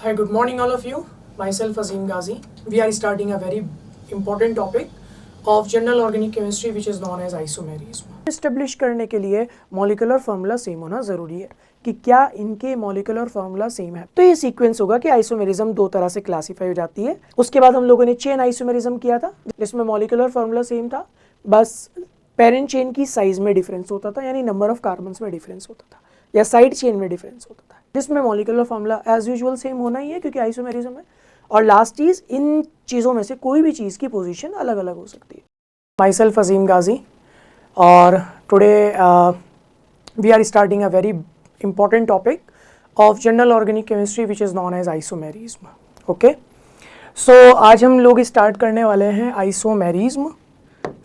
Hi, good morning, all of you. Myself, Azim Ghazi. We are starting a very important topic of general organic chemistry, which is known as isomerism. Establish करने के लिए molecular formula same होना ज़रूरी है कि क्या इनके molecular formula same है। तो ये sequence होगा कि isomerism दो तरह से classify हो जाती है। उसके बाद हम लोगों ने chain isomerism किया था, जिसमें molecular formula same था, बस parent chain की size में difference होता था, यानी number of carbons में difference होता था, या side chain में difference होता था। जिसमें molecular formula as usual same होना ही है क्योंकि आइसोमेरिज्म है। और लास्ट चीज़, इन चीज़ों में से कोई भी चीज़ की पोजीशन अलग अलग हो सकती है। माई सेल्फ अजीम गाजी, और today we are starting a very important topic of general organic chemistry which is known as isomerism. Okay, so आज हम लोग स्टार्ट करने वाले हैं isomerism.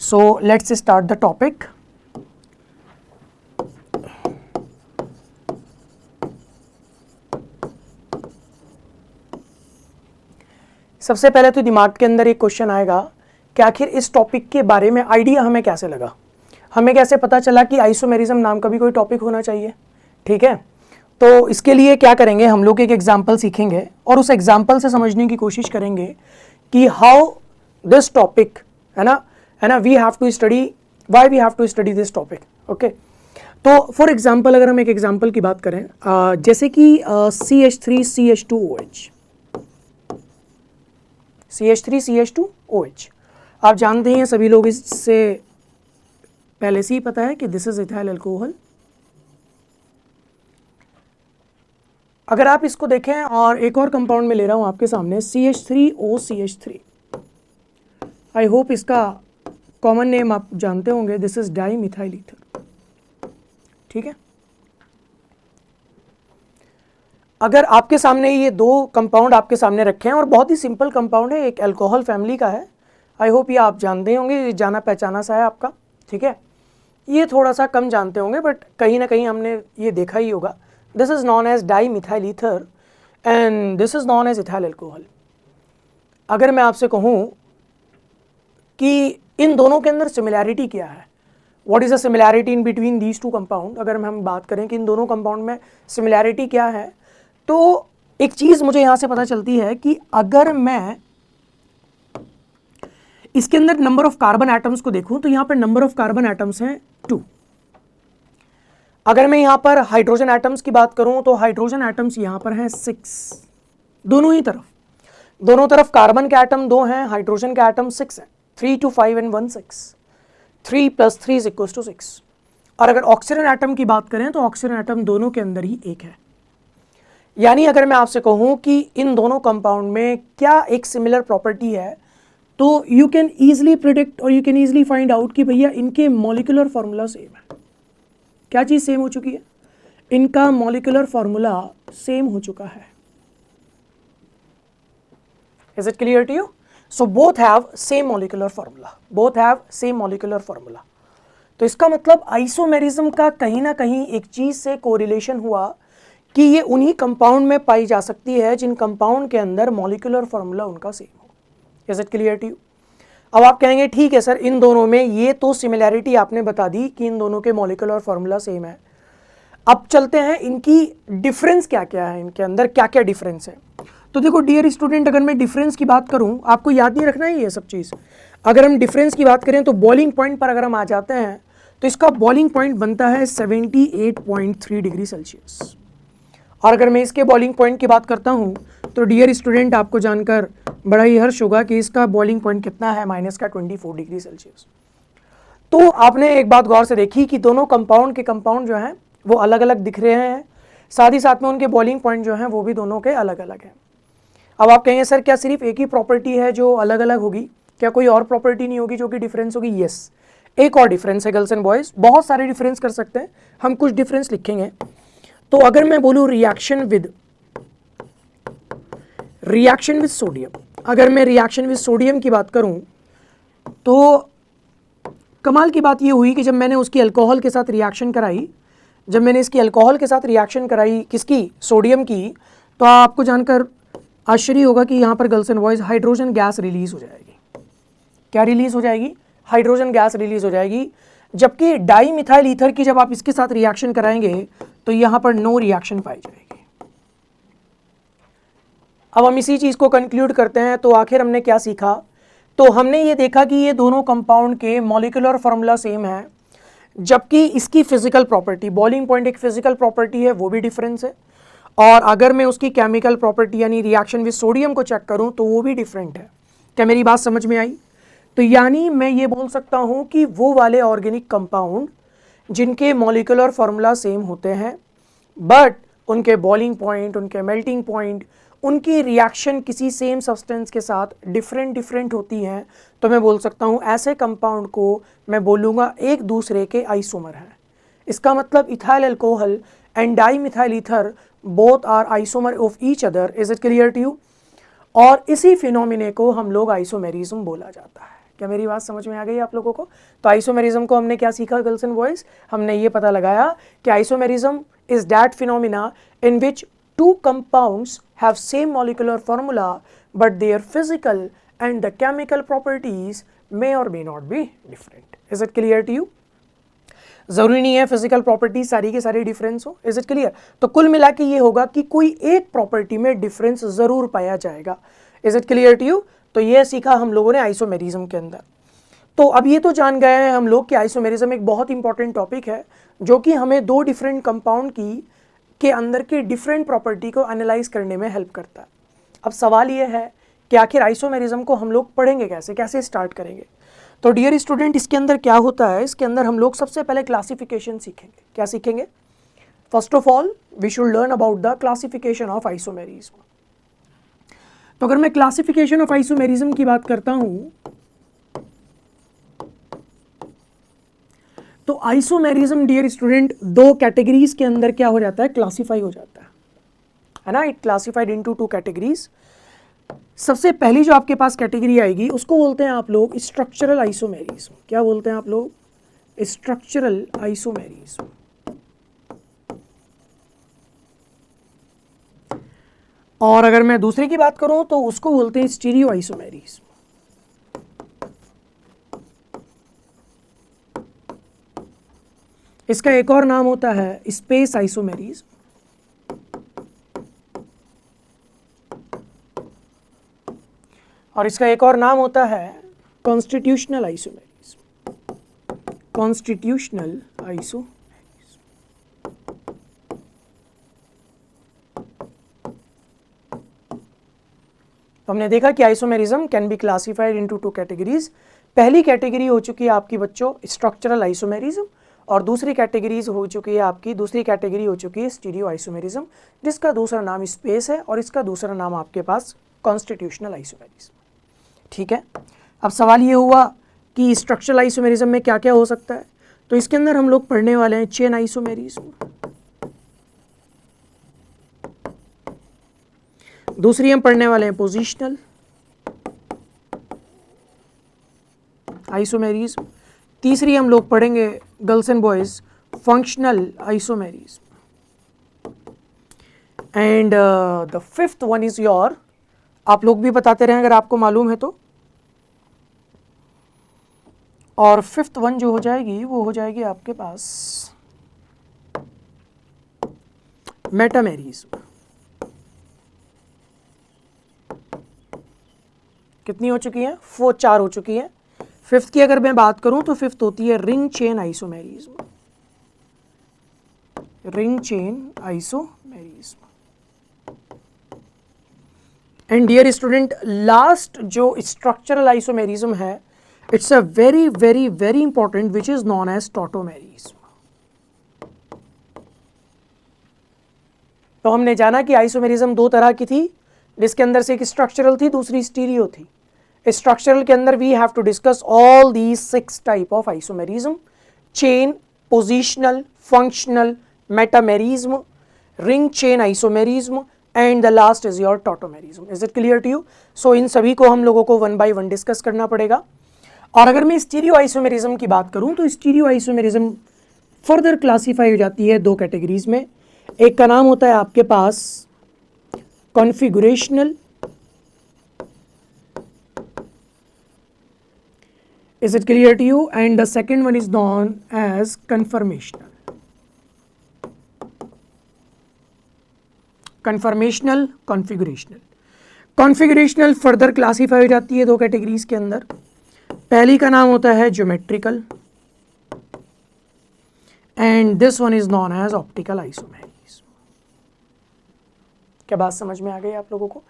So let's start the topic. सबसे पहले तो दिमाग के अंदर एक क्वेश्चन आएगा कि आखिर इस टॉपिक के बारे में आइडिया हमें कैसे लगा, हमें कैसे पता चला कि आइसोमेरिज्म नाम का भी कोई टॉपिक होना चाहिए। ठीक है, तो इसके लिए क्या करेंगे, हम लोग एक एग्जांपल सीखेंगे और उस एग्जांपल से समझने की कोशिश करेंगे कि हाउ दिस टॉपिक है ना we have to study, why we have to study this topic. Okay, तो फॉर एग्जांपल अगर हम एक एग्जांपल की बात करें, जैसे कि CH3CH2OH, CH3CH2OH, आप जानते हैं सभी लोग, इससे पहले से ही पता है कि दिस इज इथाइल अल्कोहल। अगर आप इसको देखें और एक और कंपाउंड में ले रहा हूं आपके सामने, CH3OCH3। आई होप इसका कॉमन नेम आप जानते होंगे, दिस इज डाईमिथाइल ईथर। ठीक है, अगर आपके सामने ये दो कंपाउंड आपके सामने रखे हैं और बहुत ही सिंपल कंपाउंड है, एक अल्कोहल फैमिली का है, आई होप ये आप जानते होंगे, जाना पहचाना सा है आपका। ठीक है, ये थोड़ा सा कम जानते होंगे बट कहीं ना कहीं हमने ये देखा ही होगा। This is known as dimethyl ether and this is known as ethyl alcohol. अगर मैं आपसे कहूँ कि इन दोनों के अंदर सिमिलैरिटी क्या है, what is the similarity in between these two compound, अगर हम बात करें कि इन दोनों कंपाउंड में सिमिलैरिटी क्या है, तो एक चीज़ मुझे यहाँ से पता चलती है कि अगर मैं इसके अंदर नंबर ऑफ कार्बन एटम्स को देखूं तो यहाँ पर नंबर ऑफ कार्बन एटम्स हैं 2। अगर मैं यहाँ पर हाइड्रोजन एटम्स की बात करूं तो हाइड्रोजन एटम्स यहाँ पर हैं 6, दोनों तरफ कार्बन के एटम 2 हैं, हाइड्रोजन के एटम 6 हैं, 3 2 5 and 1 6, 3 + 3 = 6। और अगर ऑक्सीजन एटम की बात करें तो ऑक्सीजन एटम दोनों के अंदर ही एक है। यानी अगर मैं आपसे कहूं कि इन दोनों कंपाउंड में क्या एक सिमिलर प्रॉपर्टी है, तो यू कैन ईजिली प्रिडिक्ट और you can easily find out कि भैया इनके मॉलिक्यूलर फार्मूला सेम है। क्या चीज़ सेम हो चुकी है? इनका मॉलिक्यूलर फार्मूला सेम हो चुका है। Is it clear to you? So both have same molecular formula, तो इसका मतलब आइसोमेरिज्म का कहीं ना कहीं एक चीज़ से कोरिलेशन हुआ कि ये उन्हीं कंपाउंड में पाई जा सकती है जिन कंपाउंड के अंदर मॉलिक्यूलर फार्मूला उनका सेम हो। Is it clear to you? अब आप कहेंगे ठीक है सर, इन दोनों में ये तो सिमिलैरिटी आपने बता दी कि इन दोनों के मॉलिक्यूलर फार्मूला सेम है, अब चलते हैं इनकी डिफरेंस क्या क्या है, इनके अंदर क्या क्या डिफरेंस है। तो देखो डियर स्टूडेंट, अगर मैं डिफरेंस की बात करूं, आपको याद नहीं रखना है ये सब चीज़। अगर हम डिफरेंस की बात करें तो बॉइलिंग पॉइंट पर अगर हम आ जाते हैं तो इसका बॉइलिंग पॉइंट बनता है 78.3 डिग्री सेल्सियस। और अगर मैं इसके बॉइलिंग पॉइंट की बात करता हूं तो डियर स्टूडेंट आपको जानकर बड़ा ही हर्ष होगा कि इसका बॉइलिंग पॉइंट कितना है, -24 डिग्री सेल्सियस। तो आपने एक बात गौर से देखी कि दोनों कंपाउंड जो हैं वो अलग अलग दिख रहे हैं, साथ ही साथ में उनके बॉइलिंग पॉइंट जो हैं वो भी दोनों के अलग अलग हैं। अब आप कहेंगे सर क्या सिर्फ एक ही प्रॉपर्टी है जो अलग अलग होगी, क्या कोई और प्रॉपर्टी नहीं होगी जो कि डिफरेंस होगी? यस, एक और डिफरेंस है गर्ल्स एंड बॉयज़, बहुत सारे डिफरेंस कर सकते हैं, हम कुछ डिफरेंस लिखेंगे। तो अगर मैं बोलूँ रिएक्शन विद सोडियम, अगर मैं रिएक्शन विद सोडियम की बात करूं तो कमाल की बात ये हुई कि जब मैंने इसकी अल्कोहल के साथ रिएक्शन कराई किसकी, सोडियम की, तो आपको जानकर आश्चर्य होगा कि यहाँ पर girls and boys hydrogen gas release हो जाएगी। क्या रिलीज हो जाएगी? हाइड्रोजन गैस रिलीज हो जाएगी। जबकि डाईमिथाइल ईथर की जब आप इसके साथ रिएक्शन कराएंगे तो यहाँ पर नो रिएक्शन पाई जाएगी। अब हम इसी चीज़ को कंक्लूड करते हैं। तो आखिर हमने क्या सीखा? तो हमने ये देखा कि ये दोनों कंपाउंड के मॉलिक्यूलर फार्मूला सेम है, जबकि इसकी फिजिकल प्रॉपर्टी, बॉइलिंग पॉइंट एक फिजिकल प्रॉपर्टी है, वो भी डिफरेंस है। और अगर मैं उसकी केमिकल प्रॉपर्टी यानी रिएक्शन विद सोडियम को चेक करूं तो वो भी डिफरेंट है। क्या मेरी बात समझ में आई? तो यानी मैं ये बोल सकता हूं कि वो वाले ऑर्गेनिक कंपाउंड जिनके मॉलिक्यूलर फार्मूला सेम होते हैं, बट उनके बॉइलिंग पॉइंट, उनके मेल्टिंग पॉइंट, उनकी रिएक्शन किसी सेम सब्सटेंस के साथ डिफरेंट होती हैं, तो मैं बोल सकता हूँ ऐसे कंपाउंड को मैं बोलूँगा एक दूसरे के आइसोमर हैं। इसका मतलब ethyl alcohol and dimethyl ether both are isomer of each other. Is it clear to you? और इसी फिनोमिने को हम लोग आइसोमेरिज्म बोला जाता है। क्या मेरी बात समझ में आ गई आप लोगों को? तो आइसोमेरिज्म को हमने क्या सीखा गर्ल्स एंड बॉयज? हमने ये पता लगाया कि isomerism is that phenomena in which two compounds have same molecular formula but their physical and the chemical properties may or may not be different. Is it clear to you? ज़रूरी नहीं है physical property सारी के सारी difference हो। Is it clear? तो कुल मिला के ये होगा कि कोई एक प्रॉपर्टी में डिफरेंस ज़रूर पाया जाएगा। Is it clear to you? तो ये सीखा हम लोगों ने आइसोमेरिज्म के अंदर। तो अब ये तो जान गए हैं हम लोग कि आइसोमेरिज्म एक बहुत इंपॉर्टेंट टॉपिक है जो कि हमें दो डिफरेंट कंपाउंड के अंदर की डिफरेंट प्रॉपर्टी को एनालाइज करने में हेल्प करता है। अब सवाल ये है कि आखिर आइसोमेरिज्म को हम लोग पढ़ेंगे कैसे, कैसे स्टार्ट करेंगे? तो डियर स्टूडेंट, इसके अंदर क्या होता है, इसके अंदर हम लोग सबसे पहले क्लासिफिकेशन सीखेंगे। क्या सीखेंगे? First of all we should learn about the classification of isomerism. तो अगर मैं क्लासिफिकेशन ऑफ आइसोमेरिज्म की बात करता हूं तो आइसोमेरिज्म डियर स्टूडेंट दो कैटेगरीज के अंदर क्या हो जाता है, क्लासीफाई हो जाता है ना। It classified into two categories. सबसे पहली जो आपके पास कैटेगरी आएगी उसको बोलते हैं आप लोग स्ट्रक्चरल आइसोमेरिज्म। क्या बोलते हैं आप लोग? Structural isomerism. और अगर मैं दूसरे की बात करूं तो उसको बोलते हैं स्टीरियो आइसोमेरिज्म। इसका एक और नाम होता है स्पेस आइसोमेरिज्म। और इसका एक और नाम होता है कॉन्स्टिट्यूशनल आइसोमेरिज्म। Constitutional isomerism. तो हमने देखा कि isomerism can be classified into two categories. पहली कैटेगरी हो चुकी है आपकी बच्चों स्ट्रक्चरल आइसोमेरिज्म, और दूसरी कैटेगरी हो चुकी है स्टीरियो आइसोमेरिज्म, जिसका दूसरा नाम स्पेस है और इसका दूसरा नाम आपके पास कॉन्स्टिट्यूशनल आइसोमेरिज्म। ठीक है। अब सवाल ये हुआ कि स्ट्रक्चरल आइसोमेरिज्म में क्या क्या हो सकता है। तो इसके अंदर हम लोग पढ़ने वाले हैं चेन आइसोमेरिज्म, दूसरी हम पढ़ने वाले हैं पोजिशनल आइसोमेरिज्म, तीसरी हम लोग पढ़ेंगे girls and boys functional isomerism, and the fifth one is your, आप लोग भी बताते रहें अगर आपको मालूम है तो, और फिफ्थ वन जो हो जाएगी वो हो जाएगी आपके पास मेटामेरिज्म। कितनी हो चुकी हैं? 4 हो चुकी हैं। फिफ्थ की अगर मैं बात करूं तो फिफ्थ होती है ring chain isomerism. Ring chain isomerism. And dear student, last जो स्ट्रक्चरल आइसोमेरिज्म है, it's a very very very important which is known as tautomerism. तो हमने जाना कि आइसोमेरिज्म दो तरह की थी, जिसके अंदर से एक स्ट्रक्चरल थी, दूसरी स्टीरियो थी। स्ट्रक्चरल के अंदर we have to discuss all these 6 type of isomerism: chain, positional, functional, metamerism, ring chain isomerism, and the last is your tautomerism. Is it clear to you? So इन सभी को हम लोगों को वन बाय वन डिस्कस करना पड़ेगा। और अगर मैं स्टीरियो आइसोमेरिज्म की बात करूं तो स्टीरियो आइसोमेरिज्म फर्दर क्लासीफाई हो जाती है दो कैटेगरीज में। एक का नाम होता है आपके पास कॉन्फिगुरेशनल, is it clear to you, and the second one is known as conformational. Conformational, configurational. Configurational further classify हो जाती है दो कैटेगरीज के अंदर। पहली का नाम होता है geometrical and this one is known as optical isomerism. क्या बात समझ में आ गई आप लोगों को?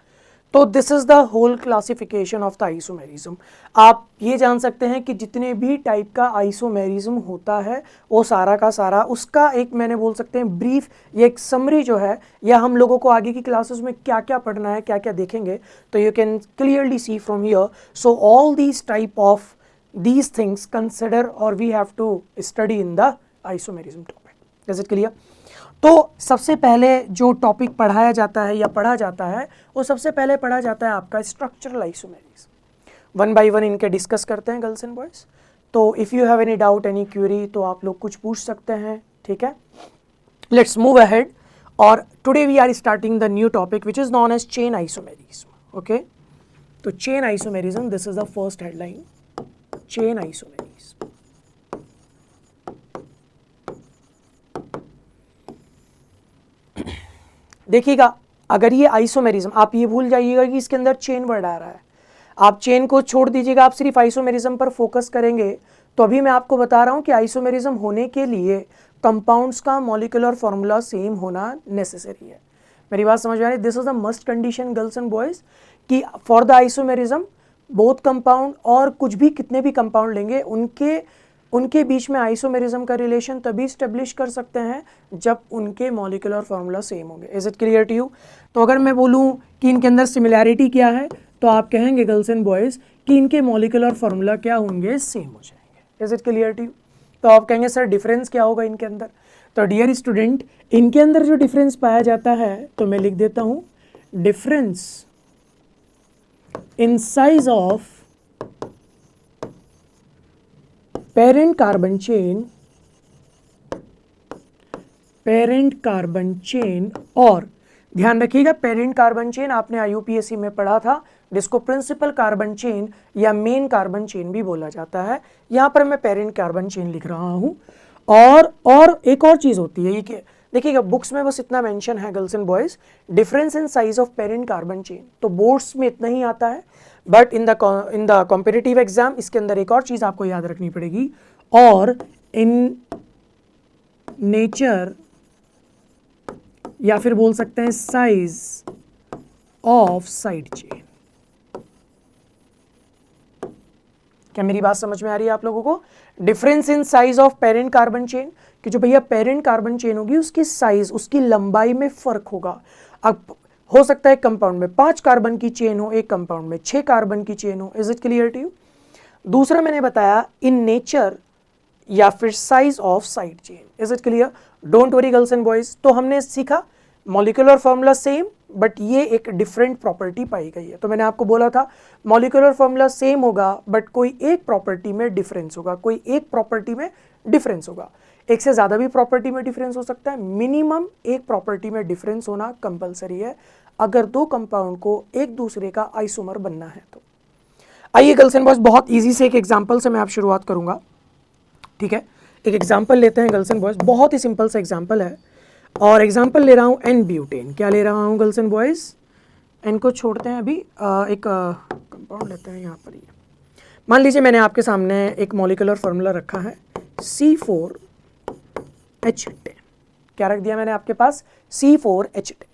तो this is the whole classification of the isomerism. आप ये जान सकते हैं कि जितने भी टाइप का आइसोमेरिज्म होता है वो सारा का सारा उसका एक मैंने बोल सकते हैं ब्रीफ, ये एक समरी जो है, या हम लोगों को आगे की क्लासेस में क्या क्या पढ़ना है, क्या क्या देखेंगे, तो you can clearly see from here. So all these type of these things consider or we have to study in the isomerism topic। Is it clear? तो सबसे पहले जो टॉपिक पढ़ाया जाता है या पढ़ा जाता है वो सबसे पहले पढ़ा जाता है आपका structural isomerism. One by one इनके डिस्कस करते हैं गर्ल्स एंड बॉयज़। तो if you have any doubt any query तो आप लोग कुछ पूछ सकते हैं, ठीक है। लेट्स मूव अहेड और today we are starting the new topic which is known as chain isomerism. Okay, तो chain isomerism, this is the first headline, chain isomerism. देखिएगा, अगर ये आइसोमेरिज्म, आप ये भूल जाइएगा कि इसके अंदर चेन वर्ड आ रहा है, आप चेन को छोड़ दीजिएगा, आप सिर्फ आइसोमेरिज्म पर फोकस करेंगे। तो अभी मैं आपको बता रहा हूं कि आइसोमेरिज्म होने के लिए कंपाउंड्स का मॉलिक्यूलर फॉर्मूला सेम होना नेसेसरी है। मेरी बात समझ में आ रही है? This is the must condition girls and boys कि for the isomerism both compound और कुछ भी कितने भी कंपाउंड लेंगे उनके बीच में आइसोमेरिज्म का रिलेशन तभी स्टेब्लिश कर सकते हैं जब उनके मॉलिक्यूलर फार्मूला सेम होंगे। Is it clear to you? तो अगर मैं बोलूं कि इनके अंदर सिमिलैरिटी क्या है तो आप कहेंगे गर्ल्स एंड बॉयज़ कि इनके मॉलिक्यूलर फार्मूला क्या होंगे, सेम हो जाएंगे। Is it clear to you? तो आप कहेंगे सर डिफरेंस क्या होगा इनके अंदर? तो डियर स्टूडेंट, इनके अंदर जो डिफरेंस पाया जाता है तो मैं लिख देता हूं, difference in size of parent carbon chain और ध्यान रखिएगा पेरेंट कार्बन चेन आपने IUPAC में पढ़ा था, जिसको प्रिंसिपल कार्बन चेन या मेन कार्बन चेन भी बोला जाता है। यहां पर मैं पेरेंट कार्बन चेन लिख रहा हूं। और एक और चीज होती है ये कि देखिएगा बुक्स में बस इतना मेंशन है girls and boys, difference in size of parent carbon chain, तो बोर्ड्स में इतना ही आता है, but in the competitive exam इसके अंदर एक और चीज आपको याद रखनी पड़ेगी, और इन नेचर या फिर बोल सकते हैं साइज ऑफ साइड चेन। क्या मेरी बात समझ में आ रही है आप लोगों को? Difference in size of parent carbon chain, कि जो भैया पेरेंट कार्बन चेन होगी उसकी साइज, उसकी लंबाई में फर्क होगा। अब हो सकता है कंपाउंड में 5 कार्बन की चेन हो, एक कंपाउंड में 6 कार्बन की चेन हो। Is it clear to you? दूसरा मैंने बताया इन नेचर या फिर size of side chain. Is it clear? Don't worry girls and boys. तो हमने सीखा मॉलिक्यूलर फॉर्मूला सेम, बट ये एक डिफरेंट प्रॉपर्टी पाई गई है। तो मैंने आपको बोला था मॉलिक्यूलर फॉर्मूला सेम होगा बट कोई एक प्रॉपर्टी में डिफरेंस होगा, कोई एक प्रॉपर्टी में डिफरेंस होगा। एक से ज़्यादा भी प्रॉपर्टी में डिफरेंस हो सकता है, मिनिमम एक प्रॉपर्टी में डिफरेंस होना कंपलसरी है अगर दो कंपाउंड को एक दूसरे का आइसोमर बनना है तो। आइए गर्ल्स एंड बॉयज, बहुत ईजी से एक एग्जाम्पल से मैं आप शुरुआत करूँगा, ठीक है। एक एग्जाम्पल लेते हैं गर्ल्स एंड बॉयज, बहुत ही सिंपल सा एग्जाम्पल है, और एग्जाम्पल ले रहा हूँ एन ब्यूटेन। क्या ले रहा हूँ गर्ल्स एंड बॉयज़? एन को छोड़ते हैं अभी, एक कंपाउंड लेते हैं यहाँ पर। ये मान लीजिए मैंने आपके सामने एक मॉलिक्यूलर फार्मूला रखा है C4H10। क्या रख दिया मैंने आपके पास? C4H10।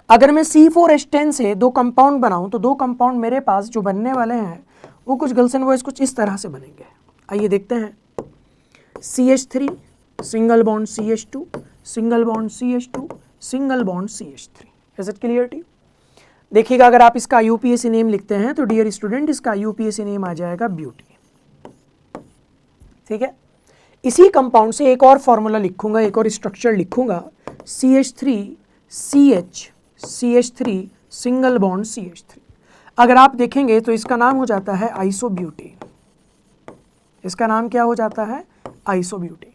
अगर मैं C4H10 से दो कंपाउंड बनाऊं तो दो कंपाउंड मेरे पास जो बनने वाले हैं वो कुछ गर्ल्स एंड बॉयज़ कुछ इस तरह से बनेंगे। आइए देखते हैं। CH3 single bond CH2, single bond CH2, single bond CH3। Is it clear to? देखिएगा अगर आप इसका IUPAC नेम लिखते हैं तो डियर स्टूडेंट इसका IUPAC नेम आ जाएगा ब्यूटी, ठीक है। इसी कंपाउंड से एक और फॉर्मूला लिखूंगा, एक और स्ट्रक्चर लिखूंगा, CH3 सिंगल बॉन्ड CH3। अगर आप देखेंगे तो इसका नाम हो जाता है आइसोब्यूटेन। इसका नाम क्या हो जाता है? आइसोब्यूटेन।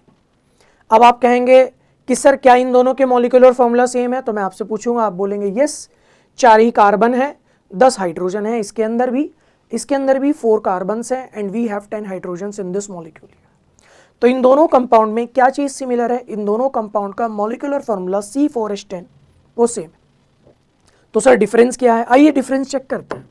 अब आप कहेंगे कि सर क्या इन दोनों के मॉलिक्यूलर फॉर्मूला सेम है? तो मैं आपसे पूछूंगा, आप बोलेंगे यस, 4 ही कार्बन है, 10 हाइड्रोजन है, इसके अंदर भी 4 कार्बन्स हैं and we have 10 hydrogens in this molecule. तो इन दोनों कंपाउंड में क्या चीज़ सिमिलर है? इन दोनों कंपाउंड का मॉलिक्यूलर फॉर्मूला C4H10 वो सेम है। तो सर डिफरेंस क्या है, आइए डिफरेंस चेक करते हैं।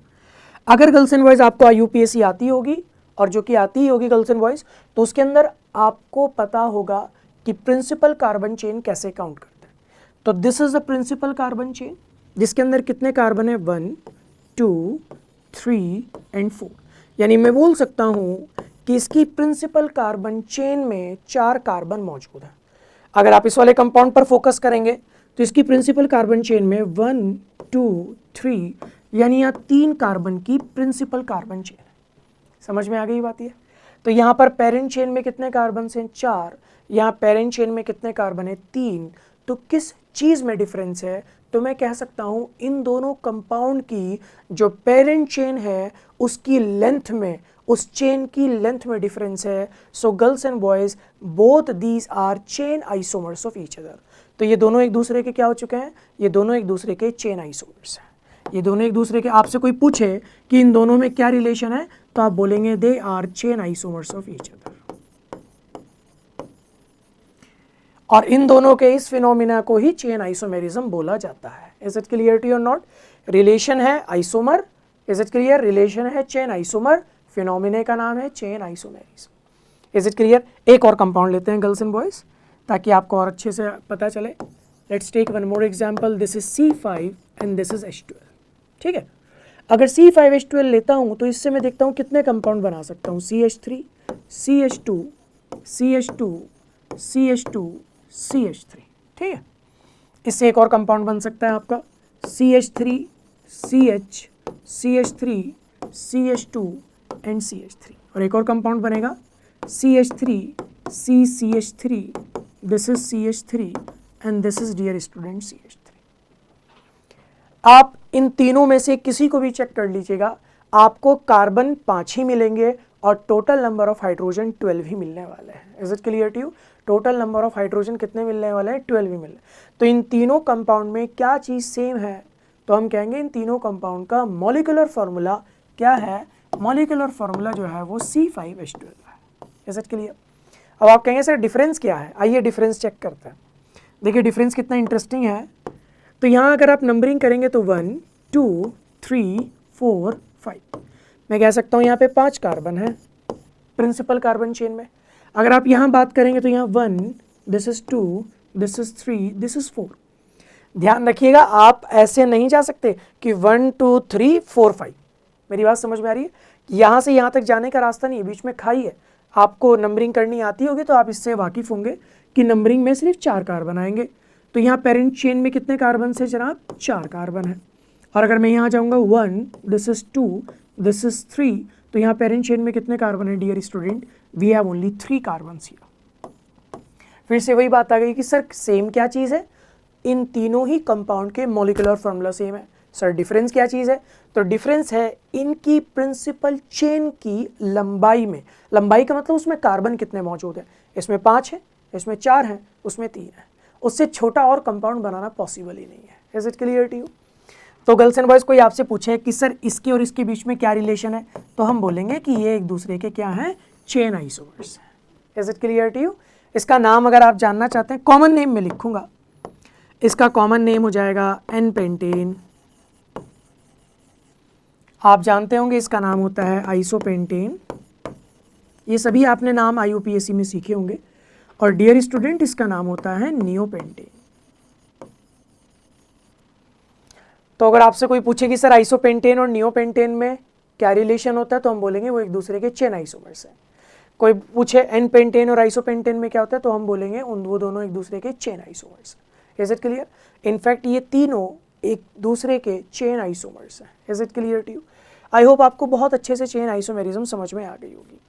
अगर गर्ल्स एंड बॉयज आपको IUPAC आती होगी, और जो कि आती ही होगी गर्ल्स एंड बॉयज, तो उसके अंदर आपको पता होगा कि प्रिंसिपल कार्बन चेन कैसे काउंट करते हैं। तो this is the principal carbon chain, जिसके अंदर कितने कार्बन है, 1 2 3 एंड 4। यानी मैं बोल सकता हूं कि इसकी प्रिंसिपल कार्बन चेन में 4 कार्बन मौजूद है। अगर आप इस वाले कंपाउंड पर फोकस करेंगे तो इसकी प्रिंसिपल कार्बन चेन में 1 2 3 यानी यहाँ 3 कार्बन की प्रिंसिपल कार्बन चेन है। समझ में आ गई बात ये? तो यहाँ पर पेरेंट चेन में कितने कार्बन हैं, 4। यहाँ पेरेंट चेन में कितने कार्बन है, 3। तो किस चीज़ में डिफरेंस है, तो मैं कह सकता हूँ इन दोनों कंपाउंड की जो पेरेंट चेन है उसकी लेंथ में, उस चेन की लेंथ में डिफरेंस है। So girls and boys, both these are chain isomers of each other. तो ये दोनों एक दूसरे के क्या हो चुके हैं, ये दोनों एक दूसरे के चेन आइसोमर्स हैं। ये दोनों एक दूसरे के, आपसे कोई पूछे कि इन दोनों में क्या रिलेशन है, तो आप बोलेंगे they are chain isomers of each other. और इन दोनों के इस फिनोमिना को ही चेन आइसोमेरिज्म बोला जाता है। Is it clear to you और नॉट? रिलेशन है isomer, is it clear? Relation है चेन आइसोमर, फिनोमिने का नाम है chain isomerism. Is it clear? एक और कंपाउंड लेते हैं गर्ल्स एंड बॉयज, ताकि आपको और अच्छे से पता चले। Let's take one more example. This is C5 and this is H12। ठीक है, अगर C5H12 लेता हूं तो इससे मैं देखता हूं कितने कंपाउंड बना सकता हूं, CH3 CH2 CH2 CH2 CH3। ठीक है, इससे एक और कंपाउंड बन सकता है आपका CH3 CH CH3 CH2 and CH3। और एक और कंपाउंड बनेगा CH3 CCH3, this is CH3 and this is dear student CH3। आप इन तीनों में से किसी को भी चेक कर लीजिएगा, आपको कार्बन 5 ही मिलेंगे और टोटल नंबर ऑफ हाइड्रोजन 12 ही मिलने वाले हैं। Is it clear to you? Total number of hydrogen कितने मिलने वाले हैं, 12 ही मिलने। तो इन तीनों कंपाउंड में क्या चीज़ सेम है, तो हम कहेंगे इन तीनों कंपाउंड का मॉलिक्यूलर फार्मूला क्या है, मॉलिक्यूलर फार्मूला जो है वो C5H12 है। Is it clear? अब आप कहेंगे सर डिफरेंस क्या है, आइए डिफरेंस चेक करते हैं। देखिए डिफरेंस कितना इंटरेस्टिंग है। तो यहाँ अगर आप नंबरिंग करेंगे तो 1 2 3 4 5, मैं कह सकता हूँ यहाँ पे 5 कार्बन है प्रिंसिपल कार्बन चेन में। अगर आप यहाँ बात करेंगे तो यहाँ 1, this is 2, this is 3, this is 4। ध्यान रखिएगा, आप ऐसे नहीं जा सकते कि 1 2 3 4 5। मेरी बात समझ में आ रही है? यहाँ से यहाँ तक जाने का रास्ता नहीं है, बीच में खाई है। आपको नंबरिंग करनी आती होगी तो आप इससे वाकिफ़ होंगे कि नंबरिंग में सिर्फ 4 कार्बन आएंगे। तो यहाँ पेरेंट चेन में कितने कार्बन से जनाब, 4 कार्बन है। और अगर मैं यहाँ जाऊँगा 1, दिस इज 2, दिस इज 3, तो यहाँ पेरेंट चेन में कितने कार्बन है dear student, we have only 3 carbon here. फिर से वही बात आ गई कि सर सेम क्या चीज़ है, इन तीनों ही कंपाउंड के मॉलिक्यूलर फार्मूला सेम है। सर डिफरेंस क्या चीज़ है, तो डिफरेंस है इनकी प्रिंसिपल चेन की लंबाई में। लंबाई का मतलब उसमें कार्बन कितने मौजूद है, इसमें 5 है, इसमें 4 है, उसमें 3 है। उससे छोटा और कंपाउंड बनाना पॉसिबल ही नहीं है। Is it clear to you? तो गर्ल्स एंड बॉयज, कोई आपसे पूछे कि सर इसके और इसके बीच में क्या रिलेशन है, तो हम बोलेंगे कि ये एक दूसरे के क्या हैं, चेन आइसोमर्स हैं। Is it clear to you? इसका नाम अगर आप जानना चाहते हैं, कॉमन नेम में लिखूंगा, इसका कॉमन नेम हो जाएगा एन पेंटेन। आप जानते होंगे इसका नाम होता है आइसोपेंटेन। ये सभी आपने नाम IUPAC में सीखे होंगे। और डियर स्टूडेंट, इसका नाम होता है नियोपेंटेन। तो अगर आपसे कोई पूछे कि सर आइसोपेंटेन और नियोपेंटेन में क्या रिलेशन होता है, तो हम बोलेंगे वो एक दूसरे के चेन आइसोमर्स हैं। कोई पूछे एन पेंटेन और आइसोपेंटेन में क्या होता है, तो हम बोलेंगे वो दोनों एक दूसरे के चेन आइसोमर्स हैं। Is it clear? इनफैक्ट ये तीनों एक दूसरे के चेन आइसोमर्स हैं। Is it clear to you? I hope आपको बहुत अच्छे से चेन आइसोमेरिज्म समझ में आ गई होगी।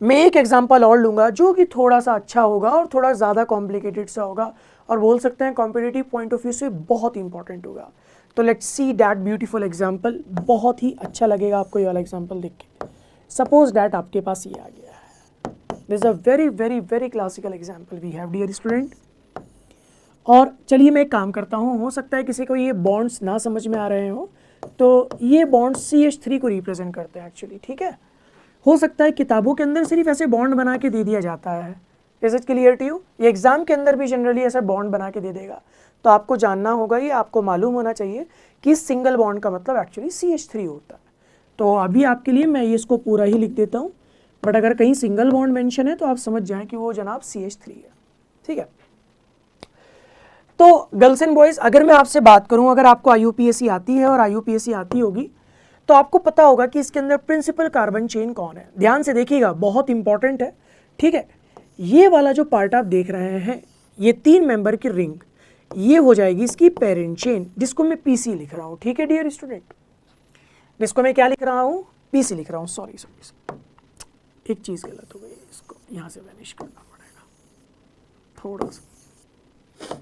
मैं एक एग्जांपल और लूँगा जो कि थोड़ा सा अच्छा होगा और थोड़ा ज़्यादा कॉम्प्लिकेटेड सा होगा, और बोल सकते हैं कॉम्पिटिटिव पॉइंट ऑफ व्यू से बहुत इंपॉर्टेंट होगा। तो let's see that beautiful example. बहुत ही अच्छा लगेगा आपको ये वाला एग्जांपल देख के। सपोज दैट आपके पास ये आ गया है, this is a very very very classical example we have dear student. और चलिए मैं एक काम करता हूँ, हो सकता है किसी को ये बॉन्ड्स ना समझ में आ रहे हो, तो ये बॉन्ड्स CH3 को रिप्रेजेंट करते हैं एक्चुअली। ठीक है, हो सकता है किताबों के अंदर सिर्फ ऐसे बॉन्ड बना के दे दिया जाता है। Is it clear to you? ये एग्जाम के अंदर भी जनरली ऐसा बॉन्ड बना के दे देगा। तो आपको जानना होगा, ये आपको मालूम होना चाहिए कि सिंगल बॉन्ड का मतलब एक्चुअली CH3 होता है। तो अभी आपके लिए मैं ये इसको पूरा ही लिख देता हूँ, बट अगर कहीं सिंगल बॉन्ड मेंशन है तो आप समझ जाएं कि वो जनाब CH3 है, ठीक है। तो गर्ल्स एंड बॉयज़, अगर मैं आपसे बात करूं, अगर आपको IUPAC आती है और IUPAC आती होगी तो आपको पता होगा कि इसके अंदर प्रिंसिपल कार्बन चेन कौन है। ध्यान से देखिएगा, बहुत इंपॉर्टेंट है, ठीक है। ये वाला जो पार्ट आप देख रहे हैं, ये 3 मेंबर की रिंग, ये हो जाएगी इसकी पेरेंट चेन, जिसको मैं PC लिख रहा हूँ, ठीक है डियर स्टूडेंट। जिसको मैं क्या लिख रहा हूँ, PC लिख रहा हूँ। सॉरी, एक चीज़ गलत हो गई, इसको यहाँ से वैनिश करना पड़ेगा थोड़ा सा।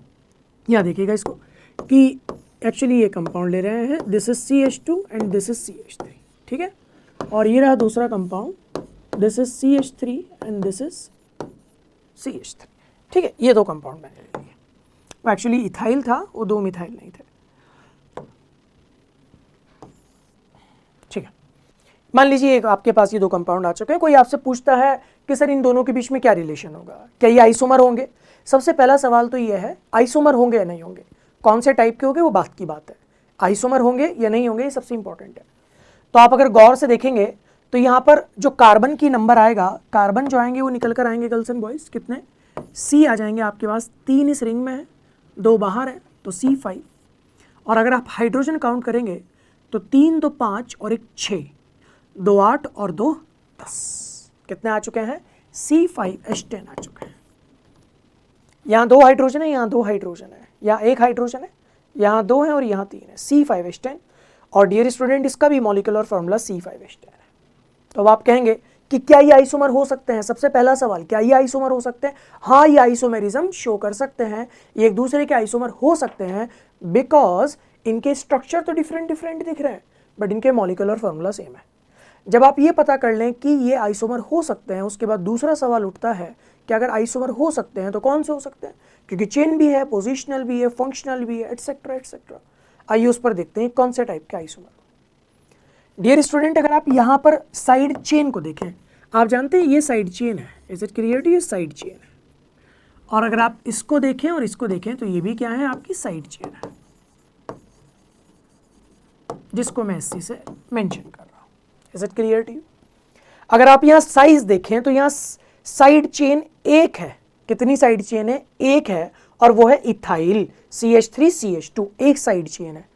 यहाँ देखिएगा इसको कि एक्चुअली ये कंपाउंड ले रहे हैं, this is CH2 and this is CH3, ठीक है। और ये रहा दूसरा compound, this is CH3 and this is CH3, ठीक है। ये 2 कंपाउंड मैंने ले लिए, वो एक्चुअली इथाइल था, वो 2 मिथाइल नहीं थे, ठीक है। मान लीजिए आपके पास ये 2 कंपाउंड आ चुके हैं, कोई आपसे पूछता है कि सर इन दोनों के बीच में क्या रिलेशन होगा, क्या ये आइसोमर होंगे। सबसे पहला सवाल तो ये है, आइसोमर होंगे या नहीं होंगे, कौन से टाइप के होंगे वो बात की बात है, आइसोमर होंगे या नहीं होंगे ये सबसे इंपॉर्टेंट है। तो आप अगर गौर से देखेंगे तो यहाँ पर जो कार्बन की नंबर आएगा, कार्बन जो आएंगे वो निकल कर आएंगे गर्ल्स एंड बॉयज़, कितने, C आ जाएंगे आपके पास, 3 इस रिंग में है, 2 बाहर है, तो C5। और अगर आप हाइड्रोजन काउंट करेंगे तो 3 2 5 और 1 6, 2 8 और 2 10, कितने आ चुके हैं, C5H10 आ चुके हैं। यहाँ 2 हाइड्रोजन है, यहाँ 2 हाइड्रोजन है, यहाँ 1 हाइड्रोजन है, यहाँ 2 है और यहाँ 3 है, C5H10। और डियर स्टूडेंट, इसका भी मॉलिक्यूलर फार्मूला C5H10 है। तो अब आप कहेंगे कि क्या ये आइसोमर हो सकते हैं। सबसे पहला सवाल, क्या ये आइसोमर हो सकते हैं। हाँ, ये आइसोमेरिज्म शो कर सकते हैं, ये एक दूसरे के आइसोमर हो सकते हैं, बिकॉज इनके स्ट्रक्चर तो डिफरेंट दिख रहे हैं, बट इनके मॉलिक्यूलर फार्मूला सेम है। जब आप ये पता कर लें कि ये आइसोमर हो सकते हैं, उसके बाद दूसरा सवाल उठता है कि अगर आइसोमर हो सकते हैं तो कौन से हो सकते हैं, क्योंकि चेन भी है, पोजिशनल भी है, फंक्शनल भी है, एटसेट्रा एटसेट्रा। आइए उस पर देखते हैं कौन से टाइप के आइसोमर। डियर स्टूडेंट, अगर आप यहाँ पर साइड चेन को देखें, आप जानते हैं ये साइड चेन है, is it clear to you, side chain है। और अगर आप इसको देखें और इसको देखें तो ये भी क्या है, आपकी साइड चेन है, जिसको मैं SC से मेंशन कर रहा हूँ। Is it clear to you. अगर आप यहाँ साइज देखें तो यहाँ साइड चेन 1 है, कितनी साइड चेन है, 1 है, और वो है इथाइल CH3 CH2, एक साइड चेन है।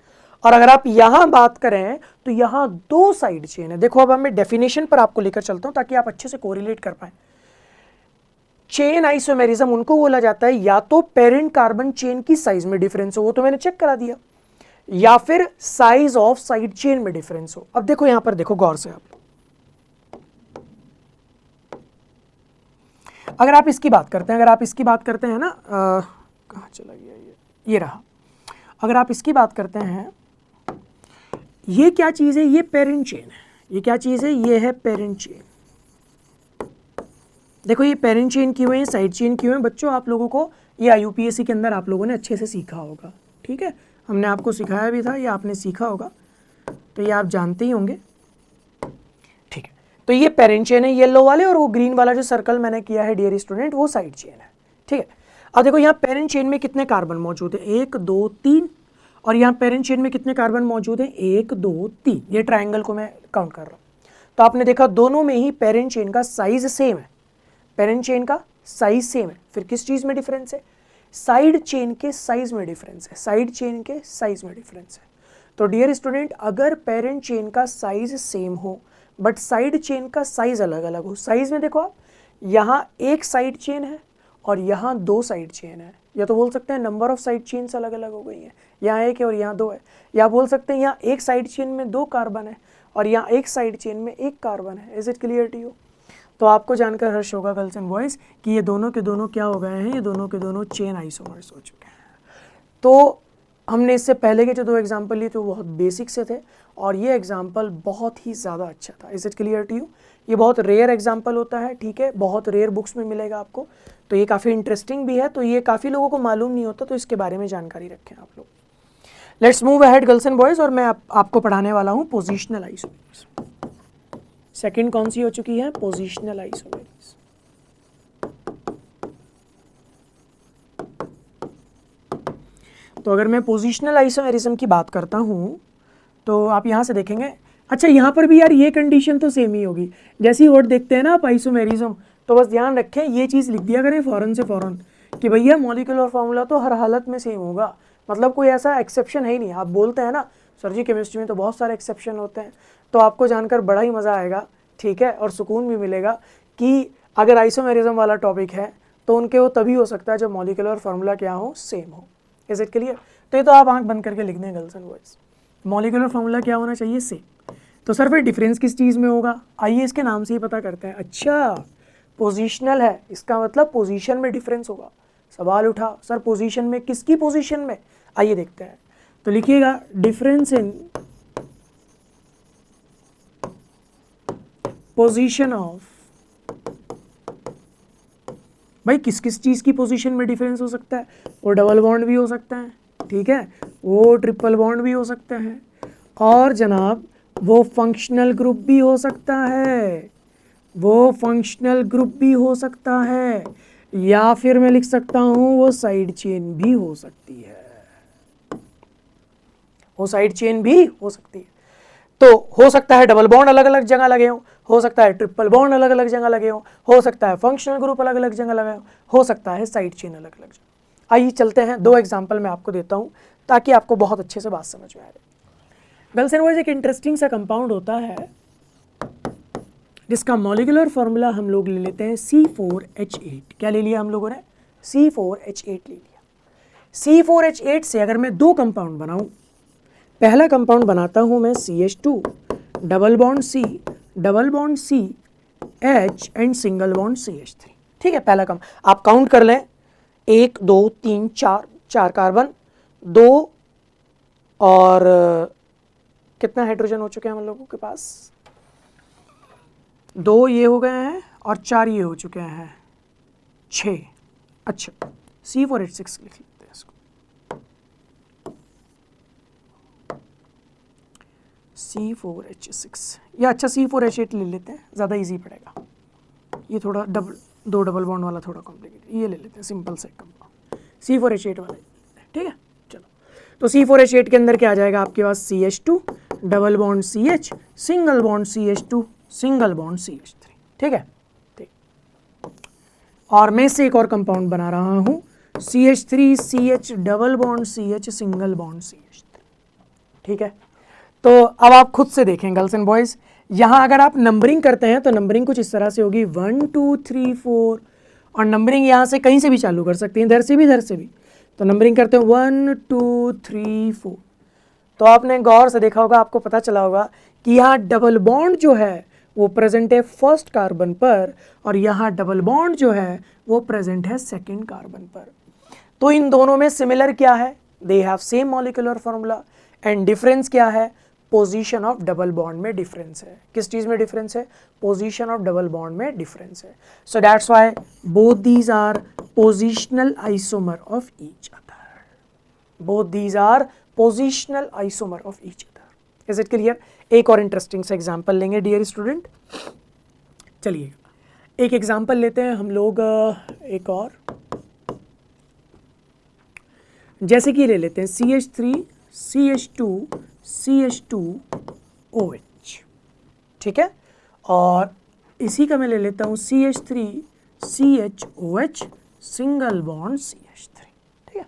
और अगर आप यहां बात करें तो यहां 2 साइड चेन है। देखो अब मैं डेफिनेशन पर आपको लेकर चलता हूं ताकि आप अच्छे से कोरिलेट कर पाए। चेन आइसोमेरिज्म उनको बोला जाता है या तो पेरेंट कार्बन चेन की साइज में डिफरेंस हो, वो तो मैंने चेक करा दिया, या फिर साइज ऑफ साइड चेन में डिफरेंस हो। अब देखो यहां पर देखो गौर से आप, अगर आप इसकी बात करते हैं, अगर आप इसकी बात करते हैं ना, कहाँ चला गया ये रहा। अगर आप इसकी बात करते हैं, ये क्या चीज़ है, ये पेरेंट चेन है। ये क्या चीज़ है, ये है पेरेंट चेन। देखो ये पेरेंट चेन क्यों है, साइड चेन क्यों है। बच्चों आप लोगों को ये IUPAC के अंदर आप लोगों ने अच्छे से सीखा होगा, ठीक है, हमने आपको सिखाया भी था, ये आपने सीखा होगा, तो ये आप जानते ही होंगे, ठीक है। तो ये पेरेंट चेन है येलो वाले, और वो ग्रीन वाला जो सर्कल मैंने किया है डियर स्टूडेंट, वो साइड चेन है, ठीक है। अब देखो यहाँ पेरेंट चेन में कितने कार्बन मौजूद है, 1 2 3, और यहाँ पेरेंट चेन में कितने कार्बन मौजूद हैं, 1 2 3। ये ट्राइंगल को मैं काउंट कर रहा हूँ। तो आपने देखा दोनों में ही पेरेंट चेन का साइज सेम है, पेरेंट चेन का साइज सेम है। फिर किस चीज़ में डिफरेंस है, साइड चेन के साइज में डिफरेंस है, साइड चेन के साइज में डिफरेंस है। तो डियर स्टूडेंट, अगर पेरेंट चेन का साइज सेम हो बट साइड चेन का साइज अलग अलग हो, साइज में देखो आप, यहाँ 1 साइड चेन है और यहाँ 2 साइड चेन है, या तो बोल सकते हैं नंबर ऑफ साइड चेन्स अलग अलग हो गई हैं, यहाँ 1 है और यहाँ 2 है, या बोल सकते हैं यहाँ 1 साइड चेन में 2 कार्बन है और यहाँ 1 साइड चेन में 1 कार्बन है। Is it clear to you. तो आपको जानकर हर्ष होगा गर्ल्स एंड बॉयज़ कि ये दोनों के दोनों क्या हो गए हैं, ये दोनों के दोनों चेन आइसोमर्स हो चुके हैं। तो हमने इससे पहले के जो 2 एग्जाम्पल लिए थे वो बहुत बेसिक से थे, और ये एग्जाम्पल बहुत ही ज़्यादा अच्छा था। Is it clear to you. ये बहुत रेयर एग्जाम्पल होता है, ठीक है, बहुत रेयर बुक्स में मिलेगा आपको, तो ये काफ़ी इंटरेस्टिंग भी है, तो ये काफ़ी लोगों को मालूम नहीं होता, तो इसके बारे में जानकारी रखें आप लोग। Let's move ahead girls and boys, और मैं आपको पढ़ाने वाला हूँ पोजिशनल आइसोमेर्स। सेकंड कौन सी हो चुकी है, पोजिशनल आइसोमेर्स। तो अगर मैं पोजिशनल आइसोमेरिज्म की बात करता हूँ तो आप यहाँ से देखेंगे, अच्छा यहाँ पर भी यार ये कंडीशन तो सेम ही होगी। जैसे ही वर्ड देखते हैं ना आप आइसोमेरिज्म, तो बस ध्यान रखें ये चीज़ लिख दिया करें फ़ौरन से फ़ौरन कि भैया मॉलिक्यूलर फार्मूला तो हर हालत में सेम होगा, मतलब कोई ऐसा एक्सेप्शन है ही नहीं। आप बोलते हैं ना सर जी केमिस्ट्री में तो बहुत सारे एक्सेप्शन होते हैं, तो आपको जानकर बड़ा ही मज़ा आएगा, ठीक है, और सुकून भी मिलेगा कि अगर आइसोमेरिज्म वाला टॉपिक है तो उनके वो तभी हो सकता है जब मॉलिक्यूलर फार्मूला क्या हो, सेम हो। Is it clear? तो ये तो आप आंख बंद करके लिख दें girls and boys, molecular formula क्या होना चाहिए, सेम। तो सर फिर डिफरेंस किस चीज़ में होगा, आइए इसके नाम से ही पता करते हैं। अच्छा पोजीशनल है, इसका मतलब पोजीशन में डिफरेंस होगा। सवाल उठा सर पोजीशन में, किसकी पोजीशन में, आइए देखते हैं। तो लिखिएगा डिफरेंस इन पोजीशन ऑफ, भाई किस किस चीज़ की पोजीशन में डिफरेंस हो सकता है, वो डबल बॉन्ड भी हो सकता है, ठीक है, वो ट्रिपल बॉन्ड भी हो सकता है, और जनाब वो फंक्शनल ग्रुप भी हो सकता है, वो फंक्शनल ग्रुप भी हो सकता है, या फिर मैं लिख सकता हूँ वो साइड चेन भी हो सकती है, वो साइड चेन भी हो सकती है। तो हो सकता है डबल बॉन्ड अलग अलग जगह लगे हो सकता है ट्रिपल बॉन्ड अलग अलग जगह लगे हो सकता है फंक्शनल ग्रुप अलग अलग जगह लगे हो सकता है साइड चेन अलग अलग जगह। आइए चलते हैं, दो एग्जाम्पल मैं आपको देता हूँ ताकि आपको बहुत अच्छे से बात समझ में आ जाए। गर्ल्स एंड बॉयज, एक इंटरेस्टिंग सा कंपाउंड होता है जिसका मॉलिक्यूलर फार्मूला हम लोग ले लेते हैं C4H8। क्या ले लिया हम लोगों ने, C4H8 ले लिया। C4H8 से अगर मैं दो कंपाउंड बनाऊं, पहला कंपाउंड बनाता हूं मैं CH2 double bond C H and single bond CH3, ठीक है। पहला कंपाउंड आप काउंट कर लें, 1 2 3 4 कार्बन, 2 और कितना हाइड्रोजन हो चुके हैं हम लोगों के पास, 2 ये हो गए हैं और 4 ये हो चुके हैं, 6। अच्छा C4H6 लिख लेते हैं इसको, C4H6 या अच्छा C4H8 ले लेते हैं, ज़्यादा इजी पड़ेगा। ये थोड़ा दो डबल बॉन्ड वाला थोड़ा कॉम्प्लिकेटेड, ये ले लेते हैं सिंपल से कंपाउंड, C4H8 वाला, ठीक है। चलो तो C4H8 के अंदर क्या आ जाएगा आपके पास, CH2 double bond CH single bond CH2 single bond CH3, ठीक है। ठीक, और मैं से एक और कंपाउंड बना रहा हूँ CH3 CH double bond CH single bond CH3, ठीक है। तो अब आप खुद से देखें गर्ल्स एंड बॉयज़, यहाँ अगर आप नंबरिंग करते हैं तो नंबरिंग कुछ इस तरह से होगी 1 2 3 4, और नंबरिंग यहाँ से कहीं से भी चालू कर सकते हैं, इधर से भी। तो नंबरिंग करते हैं 1 2 3 4। तो आपने गौर से देखा होगा, आपको पता चला होगा कि यहाँ डबल बॉन्ड जो है वो प्रेजेंट है फर्स्ट कार्बन पर, और यहाँ डबल बॉन्ड जो है वो प्रेजेंट है सेकेंड कार्बन पर। तो इन दोनों में सिमिलर क्या है, they have same molecular formula, and difference क्या है, पोजीशन ऑफ डबल बॉन्ड में डिफरेंस है। किस चीज़ में डिफरेंस है, पोजीशन ऑफ डबल बॉन्ड में डिफरेंस है। So that's why both these are positional isomer of each other, both these are positional isomer of each other. Is it clear? एक और इंटरेस्टिंग सा एग्जाम्पल लेंगे डियर स्टूडेंट, चलिए एक example लेते हैं हम लोग, एक और जैसे कि ले लेते हैं CH3 CH2 CH2OH, ठीक है, और इसी का मैं ले लेता हूँ CH3 CHOH single bond CH3, ठीक है।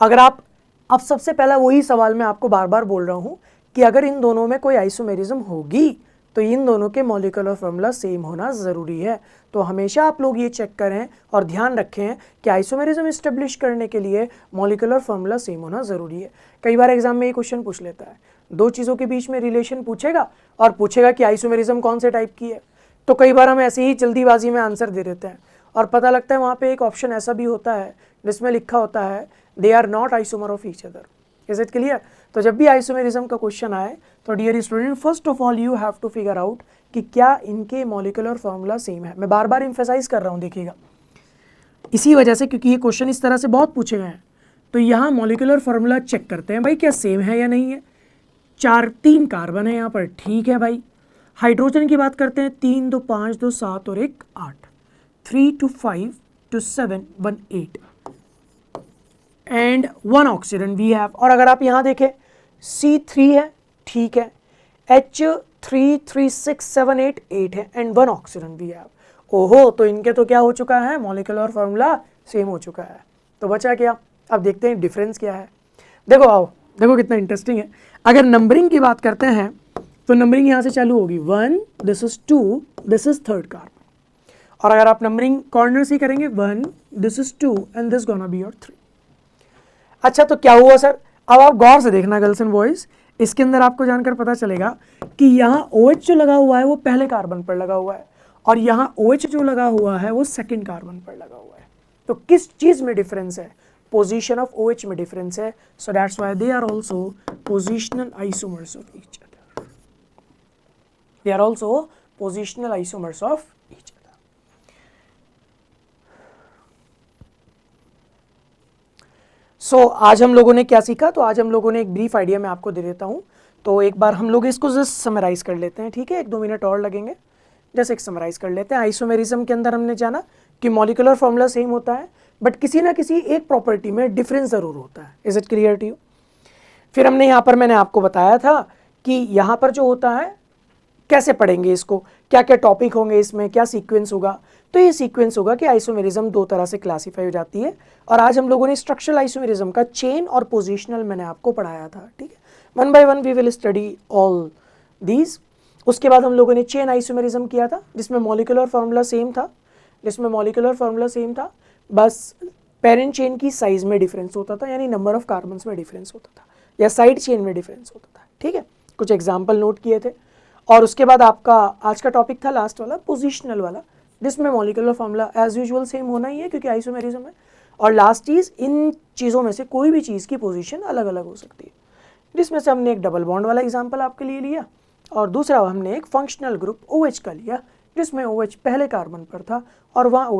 अगर आप, अब सबसे पहला वही सवाल मैं आपको बार बार बोल रहा हूँ कि अगर इन दोनों में कोई आइसोमेरिज्म होगी तो इन दोनों के मॉलिक्यूलर फार्मूला सेम होना ज़रूरी है। तो हमेशा आप लोग ये चेक करें और ध्यान रखें कि आइसोमेरिज्म इस्टेब्लिश करने के लिए मॉलिक्यूलर फार्मूला सेम होना ज़रूरी है। कई बार एग्जाम में ये क्वेश्चन पूछ लेता है, दो चीज़ों के बीच में रिलेशन पूछेगा और पूछेगा कि आइसोमेरिज्म कौन से टाइप की है। तो कई बार हम ऐसे ही जल्दीबाजी में आंसर दे देते हैं और पता लगता है वहाँ पे एक ऑप्शन ऐसा भी होता है जिसमें लिखा होता है they are not isomer of each other. Is it clear? तो जब भी आइसोमेरिज्म का क्वेश्चन आए तो dear student first of all you have to figure out कि क्या इनके मॉलिक्यूलर फार्मूला सेम है। मैं बार बार एम्फेसाइज कर रहा हूँ, देखिएगा इसी वजह से, क्योंकि ये क्वेश्चन इस तरह से बहुत पूछे गए हैं। तो यहाँ मॉलिक्यूलर फार्मूला चेक करते हैं भाई क्या सेम है या नहीं है। 3 कार्बन है यहाँ पर, ठीक है भाई। हाइड्रोजन की बात करते हैं, 3 2 5 2 7 और 1 8, 3 2 5 2 7 1 8, एंड 1 ऑक्सीजन वी हैव। और अगर आप यहाँ देखें C3 है, ठीक है, H33678 है एंड 1 ऑक्सीजन वी हैव। ओहो, तो इनके तो क्या हो चुका है, मॉलिक्यूलर फॉर्मूला सेम हो चुका है। तो बचा क्या, अब देखते हैं डिफरेंस क्या है। देखो आओ, देखो कितना इंटरेस्टिंग है। अगर नंबरिंग की बात करते हैं तो नंबरिंग यहाँ से चालू होगी 1, this is 2, this is third carbon. और अगर आप नंबरिंग कॉर्नर से करेंगे 1, this is 2 and this gonna be your 3। अच्छा, तो क्या हुआ सर, अब आप गौर से देखना गर्ल्स एंड बॉयज, इसके अंदर आपको जानकर पता चलेगा कि यहाँ OH जो लगा हुआ है वो पहले कार्बन पर लगा हुआ है और यहाँ OH जो लगा हुआ है वो सेकंड कार्बन पर लगा हुआ है। तो किस चीज में डिफरेंस है, पोजीशन ऑफ OH में डिफरेंस है। So that's why they are also positional isomers of each other, they are also positional isomers of each other. सो आज हम लोगों ने क्या सीखा, तो आज हम लोगों ने एक ब्रीफ आइडिया मैं आपको दे देता हूँ। तो एक बार हम लोग इसको जस्ट समराइज कर लेते हैं, ठीक है, 1-2 मिनट और लगेंगे, जैसे एक समराइज कर लेते हैं। आइसोमेरिज्म के अंदर हमने जाना कि मॉलिक्यूलर फॉर्मूला सेम होता है बट किसी ना किसी एक प्रॉपर्टी में डिफरेंस ज़रूर होता है। Is it clear to you? फिर हमने यहाँ पर मैंने आपको बताया था कि यहाँ पर जो होता है कैसे पढ़ेंगे इसको, क्या क्या टॉपिक होंगे इसमें, क्या सीक्वेंस होगा। तो ये सीक्वेंस होगा कि आइसोमेरिज्म 2 तरह से क्लासीफाई हो जाती है और आज हम लोगों ने स्ट्रक्चरल आइसोमेरिज्म का चेन और पोजिशनल मैंने आपको पढ़ाया था, ठीक है। 1 by 1 we will study all these. उसके बाद हम लोगों ने चेन आइसोमेरिज्म किया था जिसमें मॉलिक्यूलर फार्मूला सेम था, बस पेरेंट चेन की साइज में डिफरेंस होता था, यानी नंबर ऑफ कार्बन्स में डिफरेंस होता था या साइड चेन में डिफरेंस होता था, ठीक है। कुछ एग्जाम्पल नोट किए थे। और उसके बाद आपका आज का टॉपिक था लास्ट वाला, पोजिशनल वाला, जिसमें molecular formula as usual same होना ही है क्योंकि आइसोमेरिज्म है। और लास्ट चीज़, इन चीज़ों में से कोई भी चीज़ की पोजीशन अलग अलग हो सकती है, जिसमें से हमने एक डबल बॉन्ड वाला एग्जांपल आपके लिए लिया और दूसरा हमने एक फंक्शनल ग्रुप OH का लिया जिसमें OH पहले कार्बन पर था और वहाँ OH